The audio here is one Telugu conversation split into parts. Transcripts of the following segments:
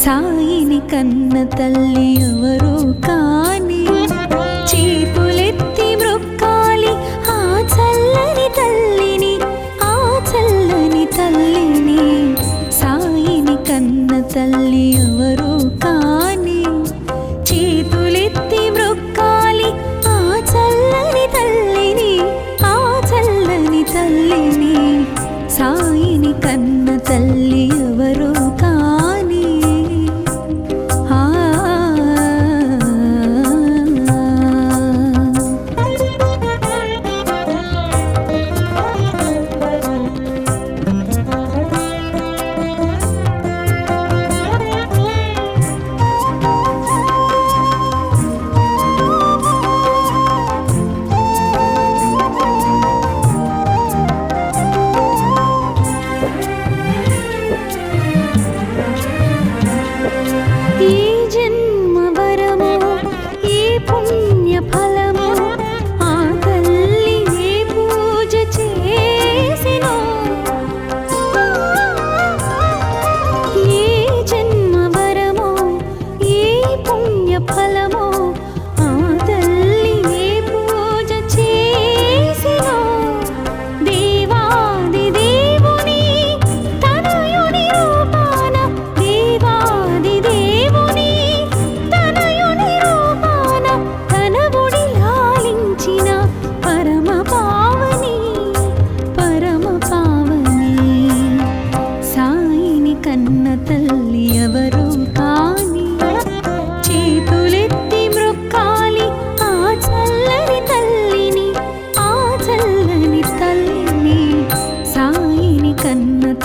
సాయిని కన్న తల్లి ఎవరో కాని చేతులెత్తి మ్రొక్కాలి ఆ చల్లని తల్లిని, ఆ చల్లని తల్లిని. సాయిని కన్న తల్లి ఎవరో కాని చేతులెత్తి మ్రొక్కాలి ఆ చల్లని తల్లిని, ఆ చల్లని తల్లిని. సాయిని కన్న తల్లి ఎవరో కాని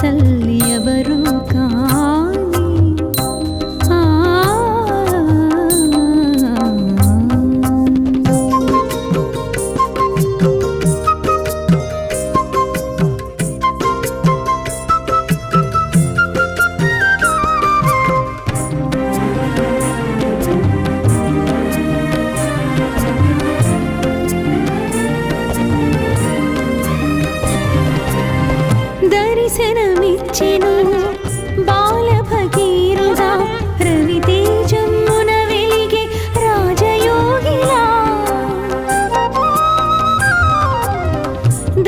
తల్లి ఎవరు కాని దర్శనమిచ్చెను బాల భగీరథ రవితేజమున వెలిగే రాజయోగిలా.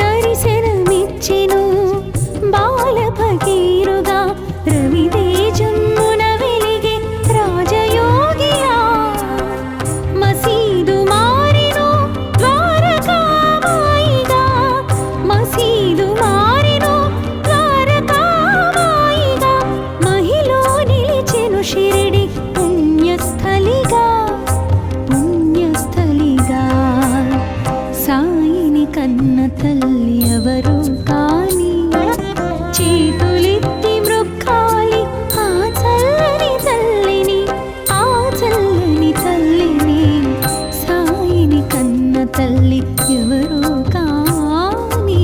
దర్శనమిచ్చెను బాల భగీరథ రవితేజమున వెలిగే రాజయోగిలా. మసీదు మారెను ద్వారకామాయిగా, మసీదు మారెను ద్వారకామాయిగా. మహిలో నిలిచెను షిరిడి పుణ్యస్థలిగా, పుణ్యస్థలిగా. సాయిని కన్న తల్లి ఎవరు కాని చేతులెత్తి మ్రొక్కాలి ఆ చల్లని తల్లిని, ఆ చల్లని తల్లిని. సాయిని కన్న తల్లి ఎవరు కాని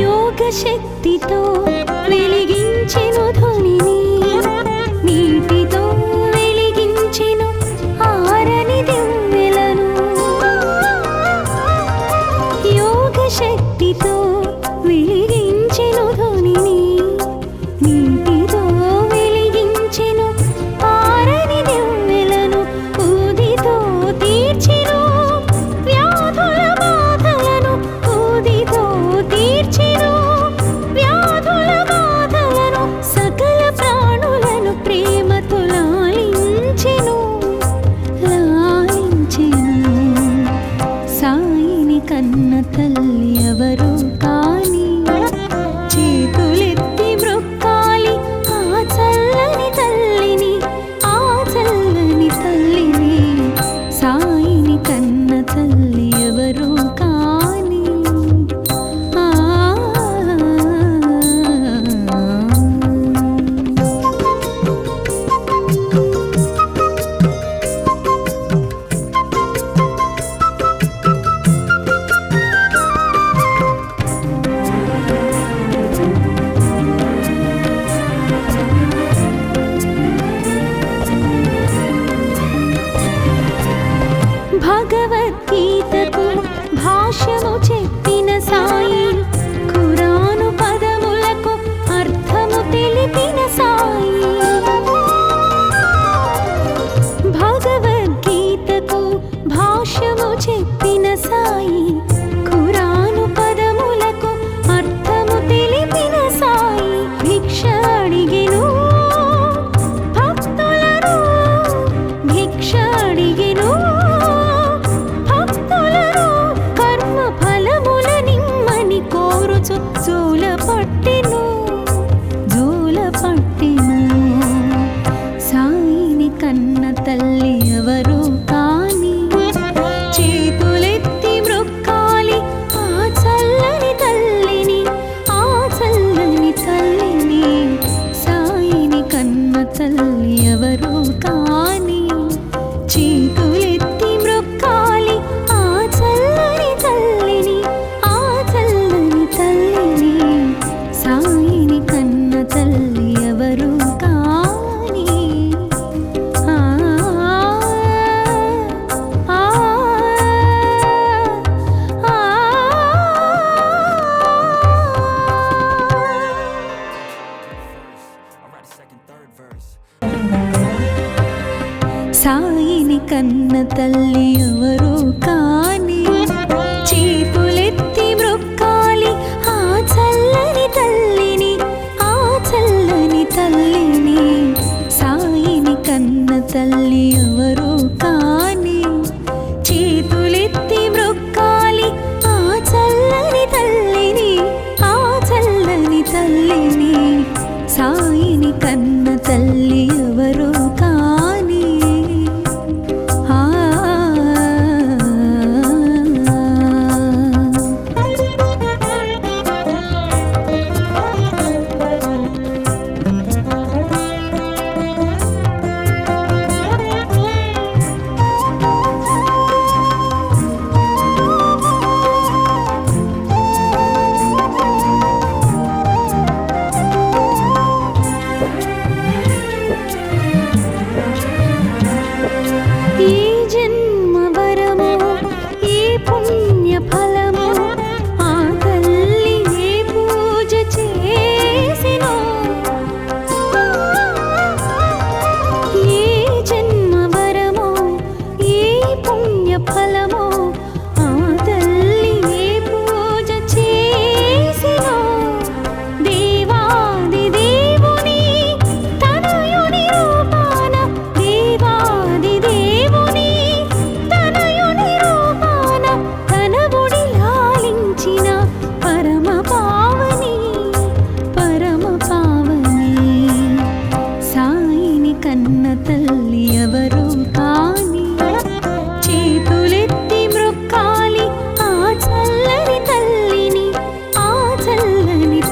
యోగ శక్తితో వెలిగించెను ధ్వనిని, నీటితో వెలిగించెను ఆరని దివ్వెలను. యోగ శక్తితో వెలిగించెను ధ్వనిని, నీటితో వెలిగించెను ఆరని దివ్వెలను. ఊదితో తీర్చెను వ్యాధుల బాధలను, ఊదితో తీర్చెను వ్యాధుల అడిగెను భక్తులను భిక్ష అడిగెను భక్తులను కర్మ ఫలముల నిమ్మని కోరుచు జూల పట్టెను సాయిని కన్న తల్లి ఎవరు కాని చేతులెత్తి మ్రొక్కాలి ఆ చల్లని తల్లిని సాయిని కన్న తల్లి ఎవరు కాని చేతులెత్తి మ్రొక్కాలి ఆ చల్లని తల్లిని సాయిని కన్న తల్లి ఎవరు కాని సాయిని కన్న తల్లి ఎవరు కాని చేతులెత్తి మ్రొక్కాలి ఆ చల్లని తల్లిని సాయిని కన్న తల్లి ఎవరు కాని చేతులెత్తి మ్రొక్కాలి ఆ చల్లని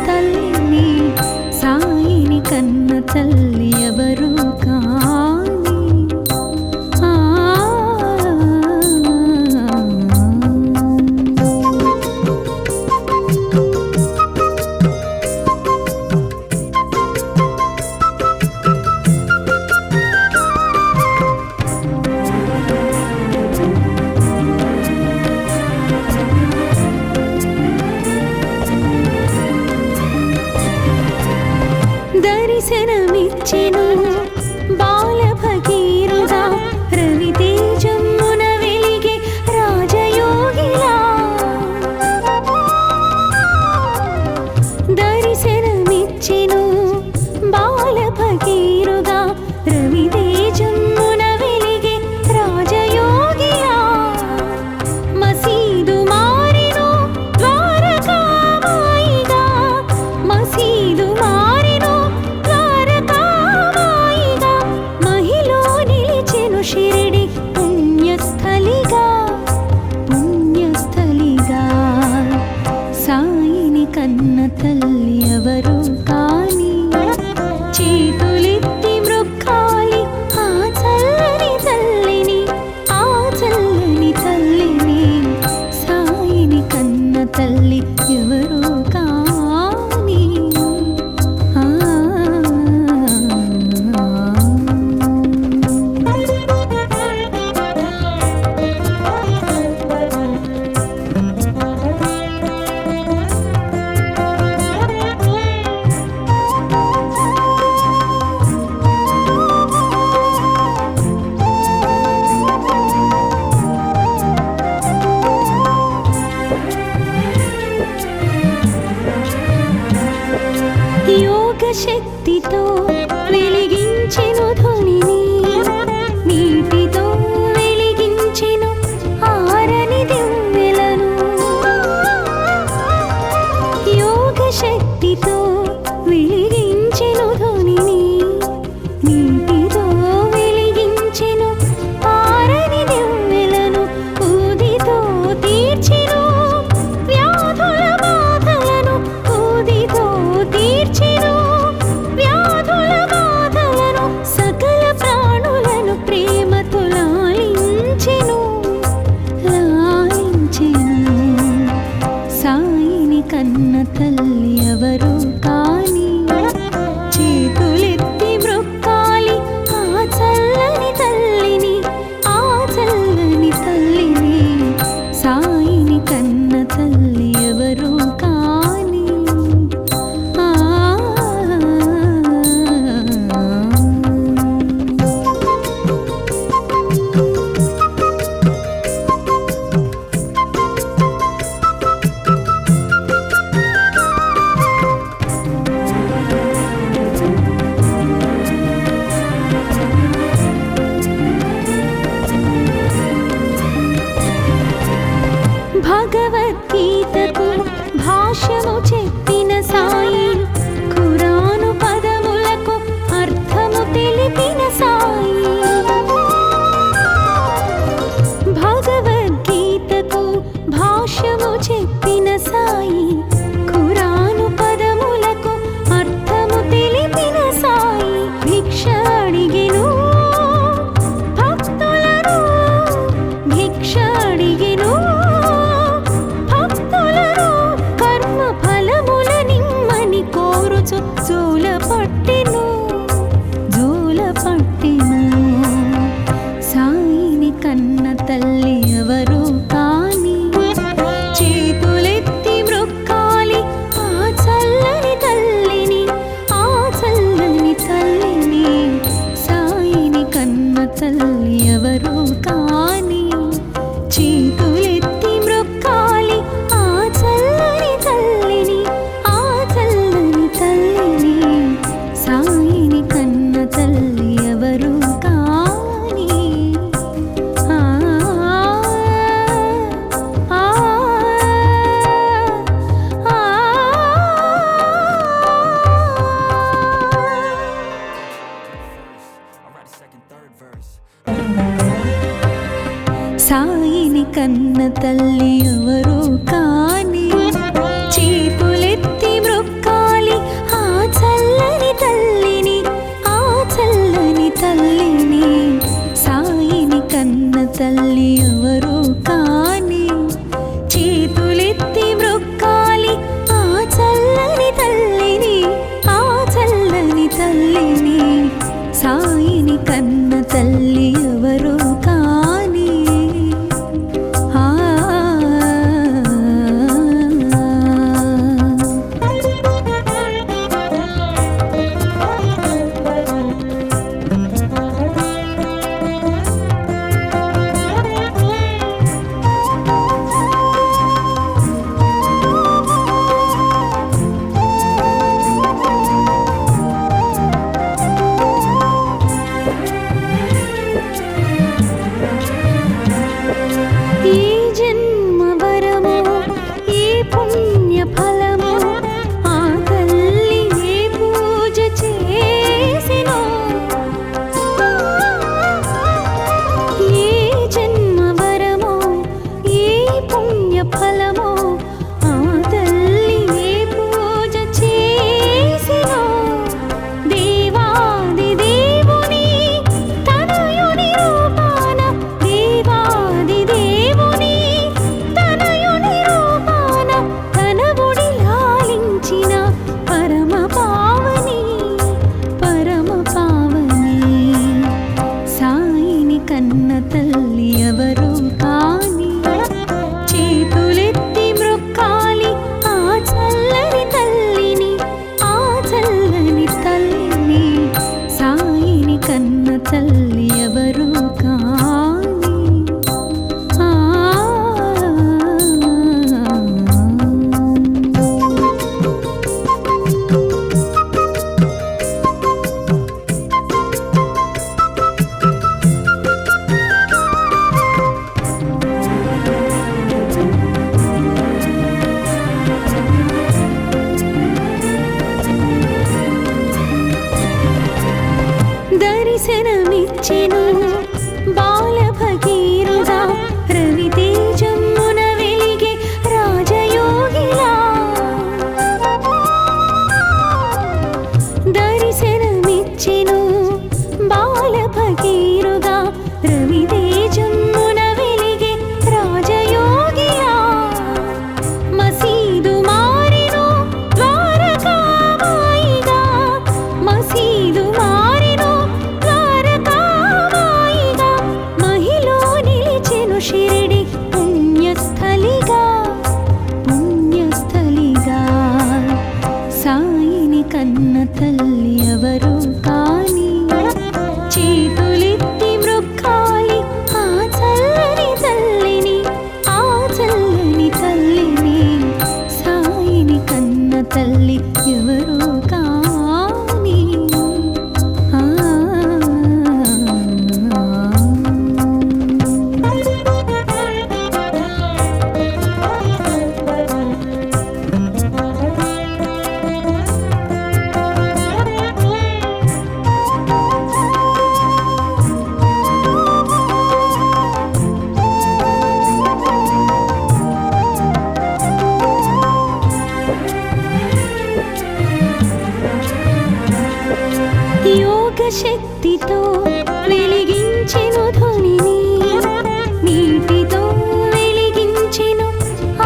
తల్లిని సాయిని కన్న తల్లి ఎవరు కాని దర్శనమిచ్చెను బాల భగీరథ రవితేజమున వెలిగే రాజయోగిలా దర్శనమిచ్చెను బాల భగీరథ రవితేజమున వెలిగే రాజయోగిలా మసీదు మారెను ద్వారకామాయిగా మసీదు మారెను ద్వారకామాయిగా నీటితో వెలిగించెను ధ్వనిని, నీటితో వెలిగించెను ఆరని దివ్వెలను. యోగ శక్తితో వెలిగించెను ధ్వనిని, నీటితో వెలిగించెను ఆరని దివ్వెలను. ఊదితో తీర్చెను వ్యాధుల బాధలను, ఊదితో తీర్చెను వ్యాధుల బాధలను. సకల ప్రాణులను ప్రేమతో లాలించెను, లాలించెను. సాయిని కన్న తల్లి ఎవరు కాని, చేతులెత్తి మ్రొక్కాలి ఆ చల్లని తల్లిని, ఆ చల్లని తల్లిని. సాయిని కన్న తల్లి ఎవరు కాని. ఆ భగవద్గీతకు భాష్యము చెప్పిన సాయి, ఖురాను పదములకు అర్థము తెలిపిన సాయి. భగవద్గీతకు భాష్యము చెప్పిన సాయి, ఖురాను పదములకు అర్థము తెలిపిన సాయి. భిక్ష అడిగెను భక్తులను, భిక్ష అడిగెను భక్తులను. కర్మ ఫలముల నిమ్మని కోరుచు జోల పట్టెను, జోల పట్టెను. సాయిని కన్న తల్లి ఎవరు కాని, చేతులెత్తి మ్రొక్కాలి ఆ చల్లని తల్లిని, ఆ చల్లని తల్లిని. సాయిని కన్న తల్లి ఎవరు కాని, చేతులెత్తి మ్రొక్కాలి ఆ చల్లని తల్లిని, ఆ చల్లని తల్లిని. సాయిని కన్న తల్లి ఎవరు కాని. ఆ ఆ ఆ సాయిని కన్న తల్లి ఎవరు కాని, చేతులెత్తి మ్రొక్కాలి ఆ చల్లని తల్లిని, ఆ చల్లని తల్లిని. సాయిని కన్న తల్లి ఎవరు కాని, చేతులెత్తి మ్రొక్కాలి ఆ చల్లని తల్లిని, ఆ చల్లని తల్లిని. సాయిని కన్న తల్లి ఎవరు కాని. ఆ దర్శనమిచ్చెను బాల భగీరుడా రవితేజమున వెలిగే రాజయోగిలా దర్శనమిచ్చెను బాల భగీరుడా రవితేజమున వెలిగే రాజయోగిలా మసీదు మారెను ద్వారకామాయిగా మసీదు మారెను ద్వారకామాయిగా మహిలో నిలిచెను షిరిడి పుణ్యస్థలిగా పుణ్యస్థలిగా సాయిని కన్న తల్లి ఎవరు కాని చేతులెత్తి మృక్కాలి ఆ చల్లని తల్లిని ఆ చల్లని తల్లిని సాయిని కన్న తల్లి ఎవరు కాని యోగ శక్తితో వెలిగించెను ధ్వనిని నీటితో వెలిగించెను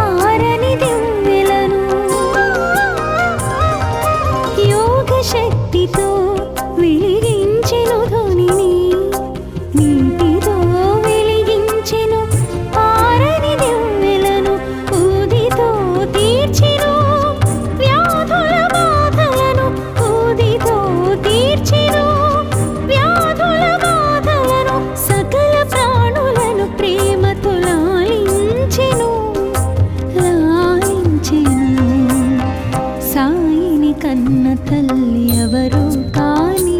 ఆరని దివ్వెలను యోగ శక్తితో వెలిగించెను ధ్వనిని నీటితో వెలిగించెను ఆరని దివ్వెలను ఊదితో తీర్చెను వ్యాధుల బాధలను ఊదితో తీర్చెను వ్యాధుల బాధలను సకల ప్రాణులను ప్రేమతో లాలించెను లాలించెను సాయిని కన్న తల్లి ఎవరు కాని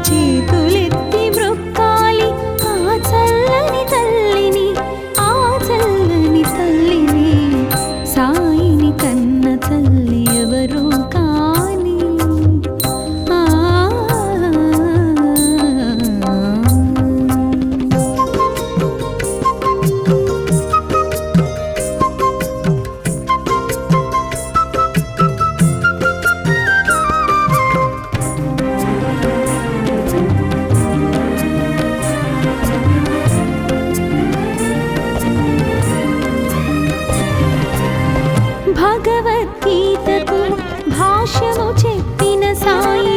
చేతులెత్తి మృక్కాలి ఆ చల్లని తల్లిని ఆ చల్లని తల్లిని సాయిని కన్న తల్లి ఎవరు కాని భగవద్గీతకు భాష్యము చెప్పిన సాయి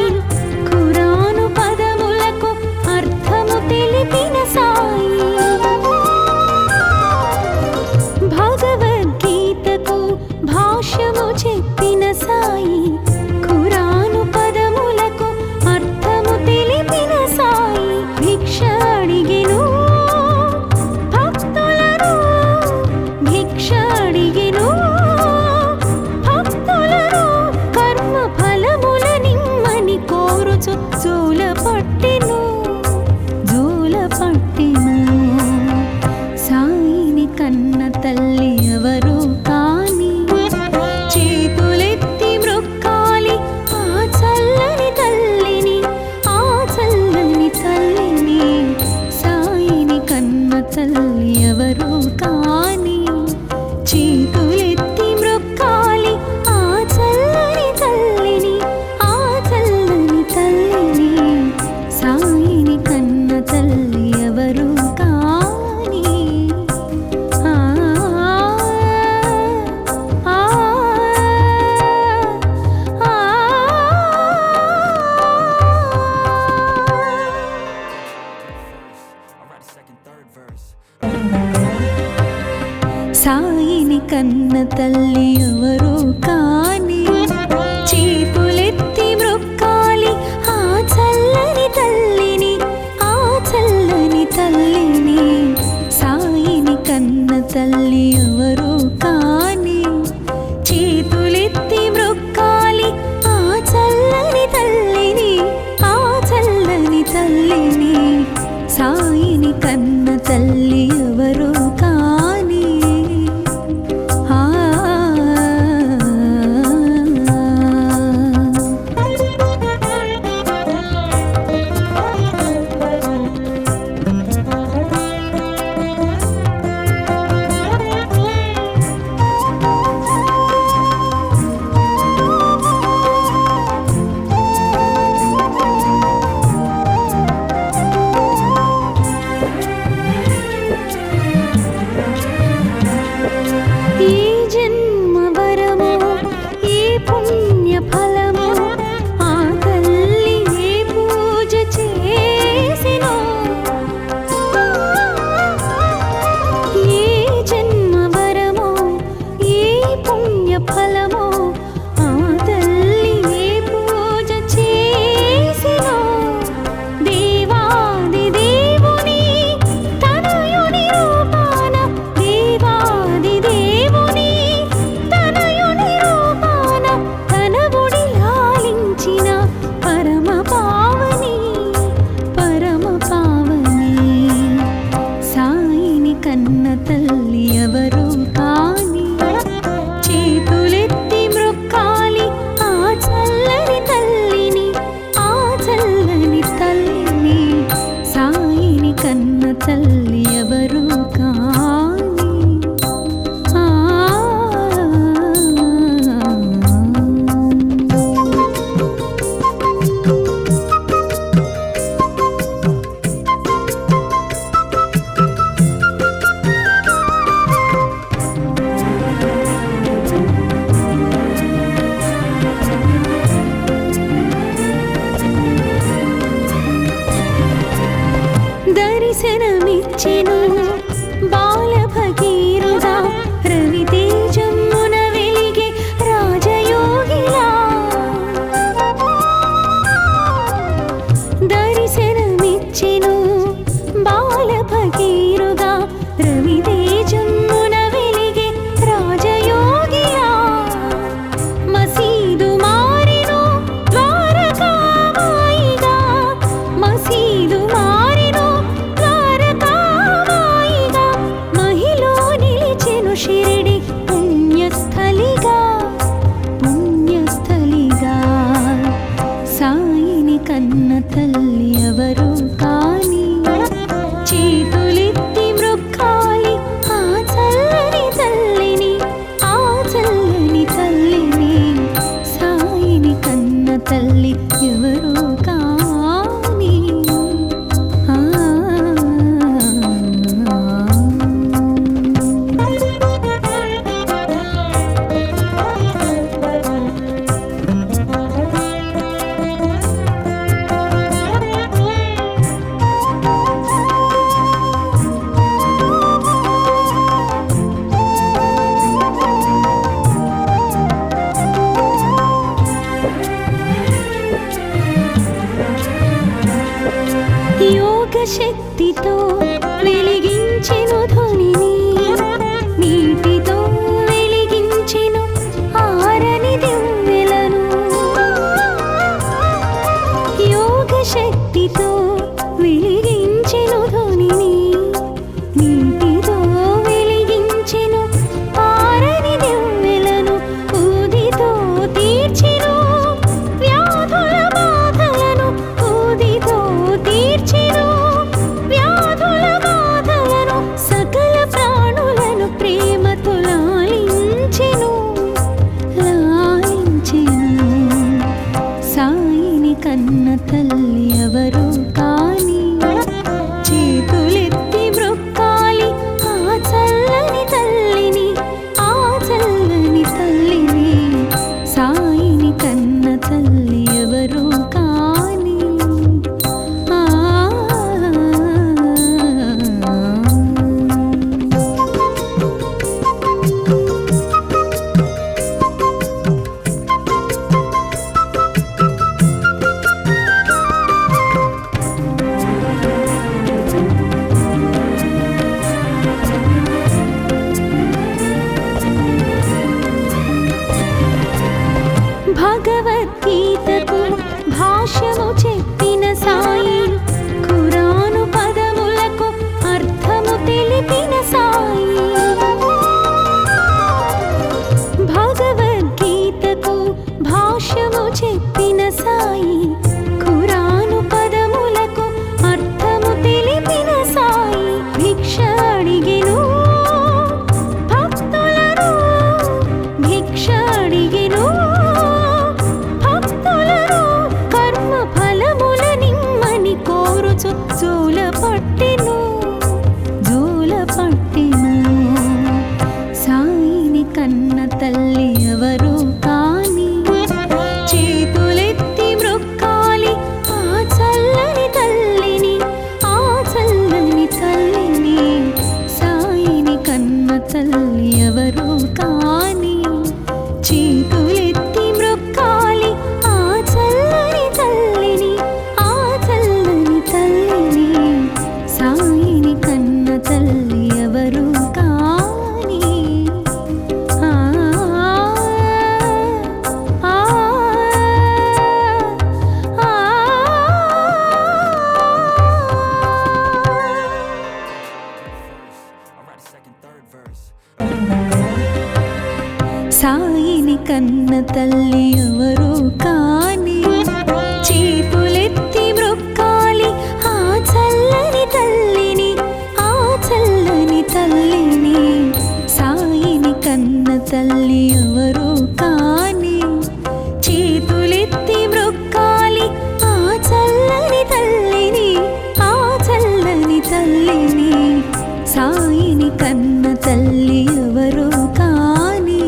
ఖురాను పదములకు అర్థము తెలిపిన సాయి భగవద్గీతకు భాష్యము చెప్పిన సాయి ఖురాను పదములకు అర్థము తెలిపిన సాయి భిక్ష అడిగెను భక్తులను భిక్ష అడిగెను కర్మ ఫలముల నిమ్మని కోరుచు జోల పట్టెను సాయిని కన్న తల్లి ఎవరు కాని చేతులెత్తి మృక్కాలి ఆ చల్లని తల్లిని ఆ చల్లని తల్లిని సాయిని కన్న తల్లి ఎవరు కాని చేతులెత్తి మృక్కాలి ఆ చల్లని తల్లిని ఆ చల్లని తల్లిని సాయిని కన్న తల్లి ఎవరు కాని సాయిని కన్న తల్లి ఎవరు కాని చేతులెత్తి మృక్కాలి ఆ చల్లని తల్లిని ఆ చల్లని తల్లిని సాయిని కన్న తల్లి ఎవరు కాని చేతులెత్తి మృక్కాలి ఆ చల్లని తల్లిని ఆ చల్లని తల్లిని సాయిని కన్న తల్లి ఎవరు కాని దరిశనమిచ్చెను బాల భగీరథుడా రవితేజమున వెలిగే రాజయోగిలా దరిశనమిచ్చెను బాల భగీరథుడా రవితేజమున వెలిగే రాజయోగిలా మసీదు మారెను ద్వారకామాయిగా మసీదు మారెను ద్వారకామాయిగా మహిలో నిలిచెను షిరిడి పుణ్యస్థలిగా పుణ్యస్థలిగా సాయిని కన్న తల్లి ఎవరు కాని చేతులెత్తి మ్రొక్కాలి ఆ చల్లని తల్లిని ఆ చల్లని తల్లిని సాయిని కన్న తల్లి ఎవరు కాని యోగ శక్తితో వెలిగించెను ధ్వనిని నీటితో వెలిగించెను ఆరని దివ్వెలను యోగ శక్తితో వెలిగించెను ధ్వనిని నీటితో వెలిగించెను ఆరని దివ్వెలను ఊదితో తీర్చెను వ్యాధుల బాధలను ఊదితో తీర్చెను వ్యాధుల బాధలను సకల ప్రాణులను ప్రేమతో లాలించెను లాలించెను సాయిని కన్న తల్లి ఎవరు కాని చేతులెత్తి మ్రొక్కాలి ఆ చల్లని తల్లిని ఆ చల్లని తల్లిని సాయిని కన్న తల్లి ఎవరు కాని భగవద్గీతకు భాష్యము చెప్పిన సాయి ఖురాను పదములకు అర్థము తెలిపిన సాయి భగవద్గీతకు భాష్యము చెప్పిన సాయి ఖురాను పదములకు అర్థము తెలిపిన సాయి భిక్ష అడిగెను భక్తులను భిక్ష అడిగెను కర్మ ఫలముల నిమ్మని కోరుచు జోల పట్టెను సాయిని కన్న తల్లి ఎవరు కాని చేతులెత్తి మ్రొక్కాలి ఆ చల్లని తల్లిని ఆ చల్లని తల్లిని సాయిని కన్న తల్లి ఎవరు కాని చేతులెత్తి మ్రొక్కాలి ఆ చల్లని తల్లిని ఆ చల్లని తల్లిని సాయిని కన్న తల్లి ఎవరు కాని సాయిని కన్న తల్లి ఎవరు కాని చేతులెత్తి మ్రొక్కాలి ఆ చల్లని తల్లిని ఆ చల్లని తల్లిని సాయిని కన్న తల్లి ఎవరు కాని చేతులెత్తి మ్రొక్కాలి ఆ చల్లని తల్లిని ఆ చల్లని తల్లిని సాయిని కన్న తల్లి ఎవరు కాని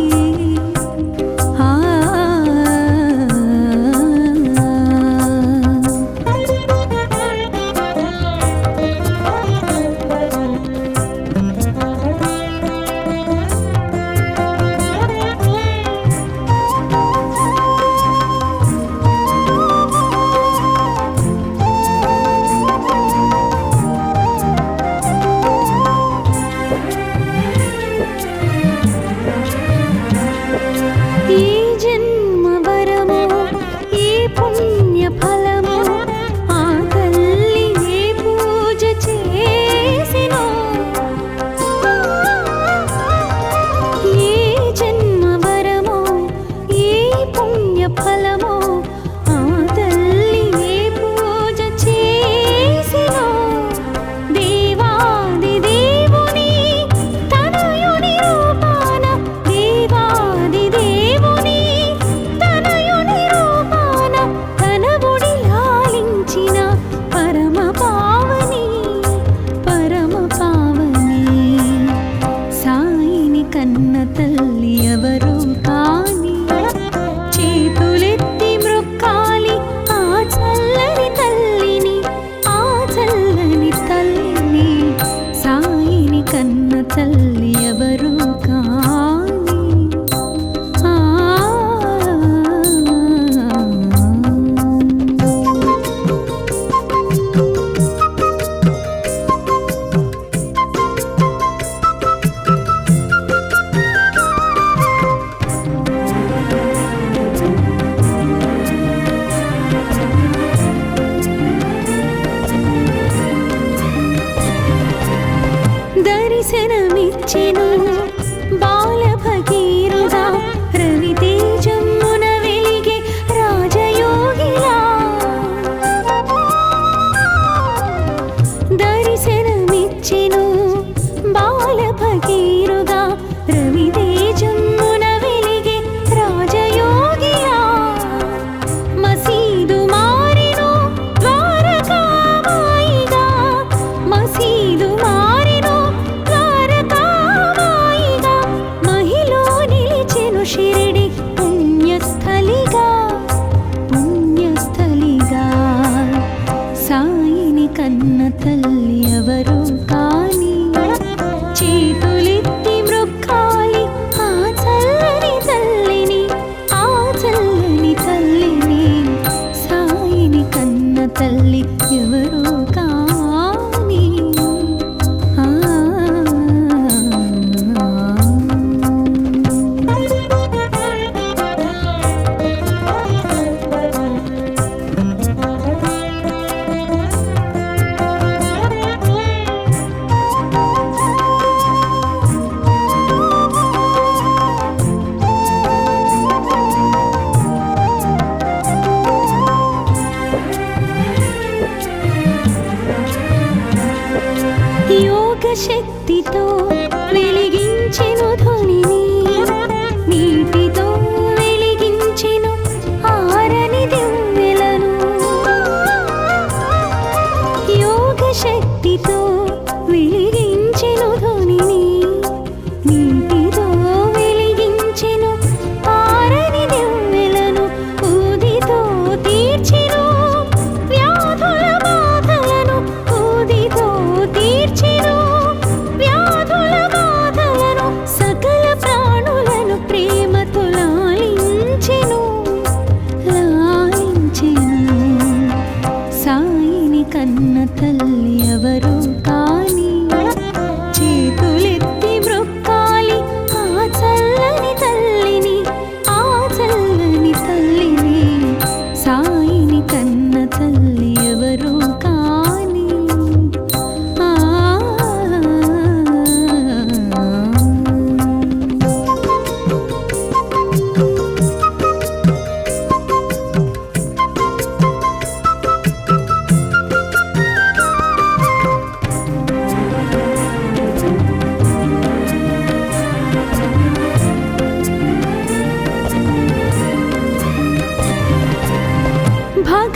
దర్శనమిచ్చెను బాల భగీరుడా రవితేజమున వెలిగే రాజయోగిలా దర్శనమిచ్చెను బాల భగీరుడా రవితేజమున వెలిగే రాజయోగిలా మసీదు మారెను ద్వారకామాయిగా మసీదు మారెను ద్వారకామాయిగా మహిలో నిలిచెను షిరిడి పుణ్యస్థలిగా పుణ్యస్థలిగా సాయిని కన్న తల్లి ఎవరు కాని చేతులెత్తి మ్రొక్కాలి ఆ చల్లని తల్లిని ఆ చల్లని తల్లిని సాయిని కన్న తల్లి ఎవరు కాని యోగ శక్తితో వెలిగించెను ధ్వనిని నీటితో వెలిగించెను ఆరని దివ్వెలను యోగ శక్తితో వెలిగించెను ధ్వనిని నీటితో వెలిగించెను ఆరని దివ్వెలను ఊదితో తీర్చెను వ్యాధుల బాధలను ఊదితో తీర్చెను వ్యాధుల బాధలను సకల ప్రాణులను ప్రేమతో లాలించెను లాలించెను సాయిని కన్న తల్లి ఎవరు కాని చేతులెత్తి మ్రొక్కాలి ఆ చల్లని తల్లిని ఆ చల్లని తల్లిని సాయిని కన్న తల్లి ఎవరు కాని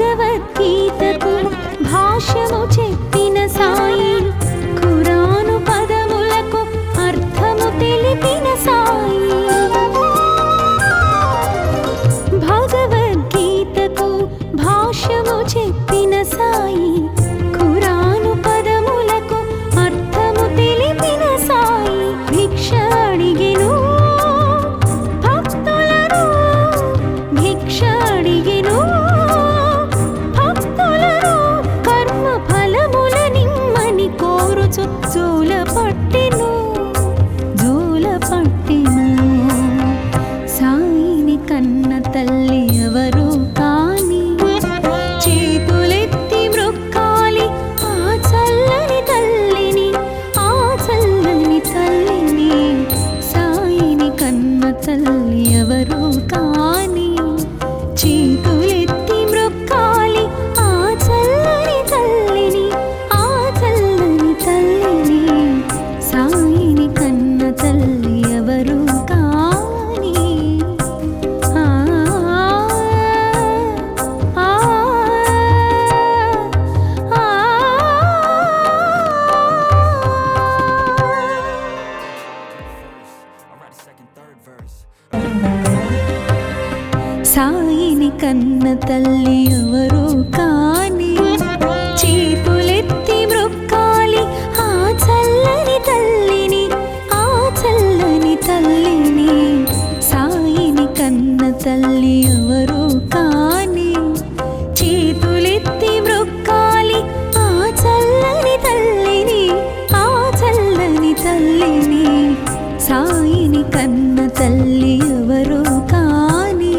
భగవద్గీతకు భాష్యము చెప్పిన సాయి ఖురాను పదములకు అర్థము తెలిపిన సాయి భగవద్గీతకు భాష్యము చెప్పిన సాయి ఖురాను పదములకు అర్థము తెలిపిన సాయి భిక్ష అడిగెను భక్తులను భిక్ష అడిగెను భక్తులను కర్మ ఫలముల నిమ్మని కోరుచు జోల పట్టెను సాయిని కన్న తల్లి ఎవరు కాని చేతులెత్తి మ్రొక్కాలి ఆ చల్లని తల్లిని ఆ చల్లని తల్లిని సాయిని కన్న తల్లి ఎవరు కాని చేతులెత్తి మ్రొక్కాలి ఆ చల్లని తల్లిని ఆ చల్లని తల్లిని సాయిని కన్న తల్లి ఎవరు కాని సాయిని కన్న తల్లి ఎవరు కాని చేతులెత్తి మ్రొక్కాలి ఆ చల్లని తల్లిని ఆ చల్లని తల్లిని సాయిని కన్న తల్లి ఎవరు కాని చేతులెత్తి మ్రొక్కాలి ఆ చల్లని తల్లిని ఆ చల్లని తల్లిని సాయిని కన్న తల్లి ఎవరు కాని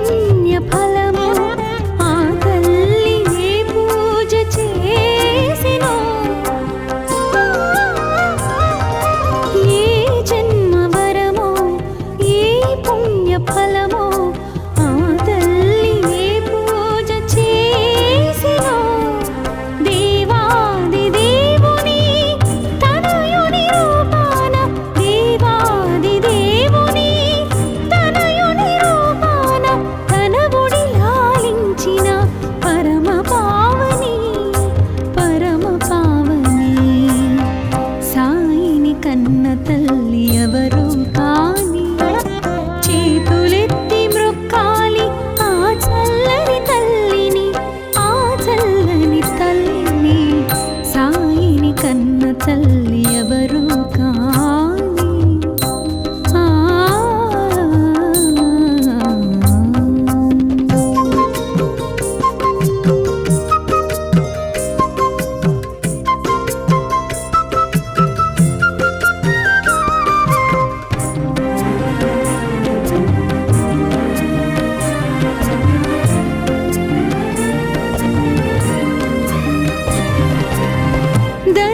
పుణ్య ఫలము ఆ తల్లి ఏ పూజ చేసినో ఏ జన్మ వరమో ఏ పుణ్య ఫలమో ఆ తల్లి ఏ పూజ చేసినో దేవాది దేవుని తనయుని రూపాన దేవాది దేవుని తనయుని రూపాన తన ఒడి లాలించిన పరమ పావని సాయిని కన్న తల్లి ఎవరు కాని చేతులెత్తి మ్రొక్కాలి ఆ చల్లని తల్లిని సాయిని కన్న తల్లి ఎవరు కాని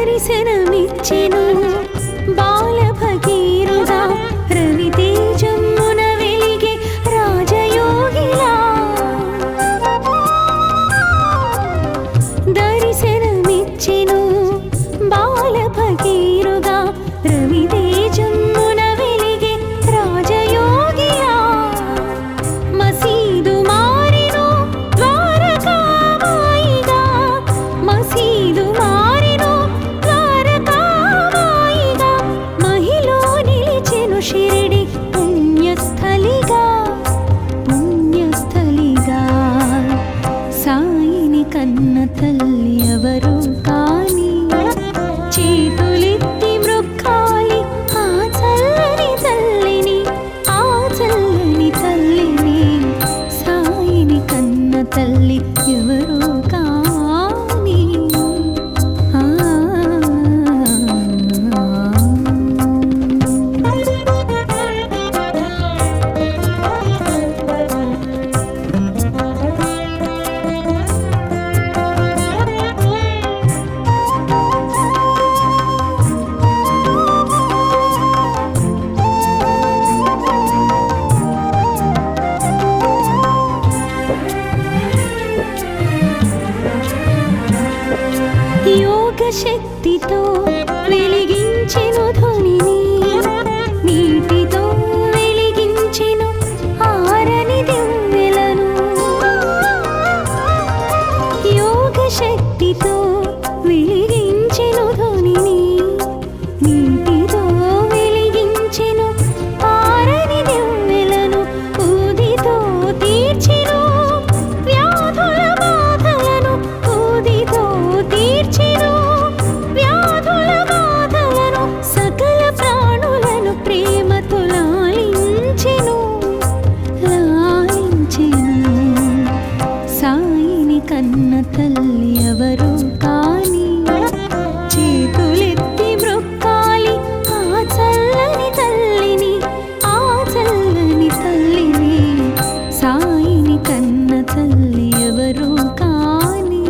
దర్శనమిచ్చెను బాల భగీరథ రవితేజమున వెలిగే రాజయోగిలా దర్శనమిచ్చెను బాల భగీరథ రవితేజమున వెలిగే రాజయోగిలా మసీదు మారెను ద్వారకామాయిగా మసీదు మారెను ద్వారకామాయిగా మహిలో నిలిచెను షిరిడి పుణ్యస్థలిగా సాయిని కన్న తల్లి ఎవరు కాని చేతులెత్తి మ్రొక్కాలి ఆ చల్లని తల్లిని సాయిని కన్న తల్లి ఎవరు కాని యోగ శక్తితో వెలిగించెను ధ్వనిని నీటితో వెలిగించెను ఆరని దివ్వెలను యోగ శక్తితో వెలిగించెను ధ్వనిని నీటితో వెలిగించెను ఆరని దివ్వెలను ఊదితో తీర్చెను వ్యాధుల బాధలను ఊదితో తీర్చెను వ్యాధుల బాధలను సకల ప్రాణులను ప్రేమతో లాలించెను సాయిని కన్న తల్లి ఎవరు కాని చేతులెత్తి మ్రొక్కాలి ఆ చల్లని తల్లిని సాయిని కన్న తల్లి ఎవరు కాని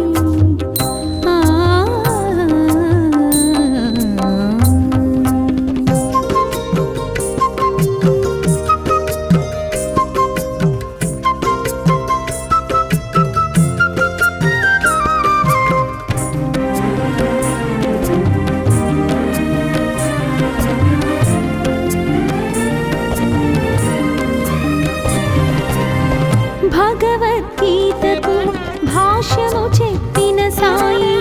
భగవద్గీతకు భాష్యము చెప్పిన సాయి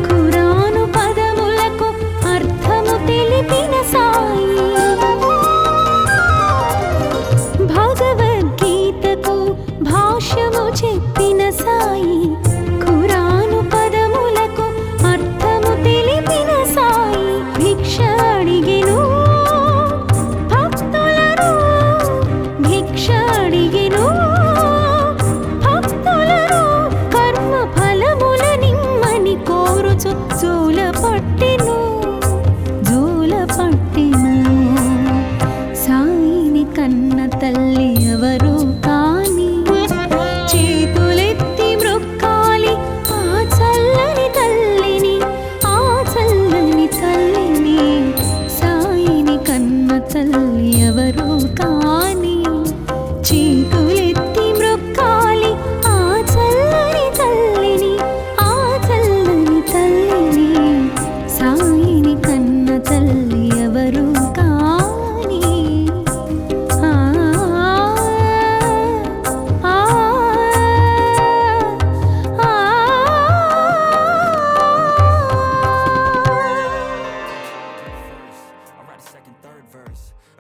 ఖురాను పదములకు అర్థము తెలిపిన సాయి భగవద్గీతకు భాష్యము చెప్పిన సాయి ఖురాను పదములకు అర్థము తెలిపిన సాయి భిక్ష అడిగెను భక్తులను భిక్ష అడిగెను కర్మ ఫలముల నిమ్మని కోరుచు జోల పట్టెను సాయిని కన్న తల్లి ఎవరు కాని తల్లి ఎవరు కాని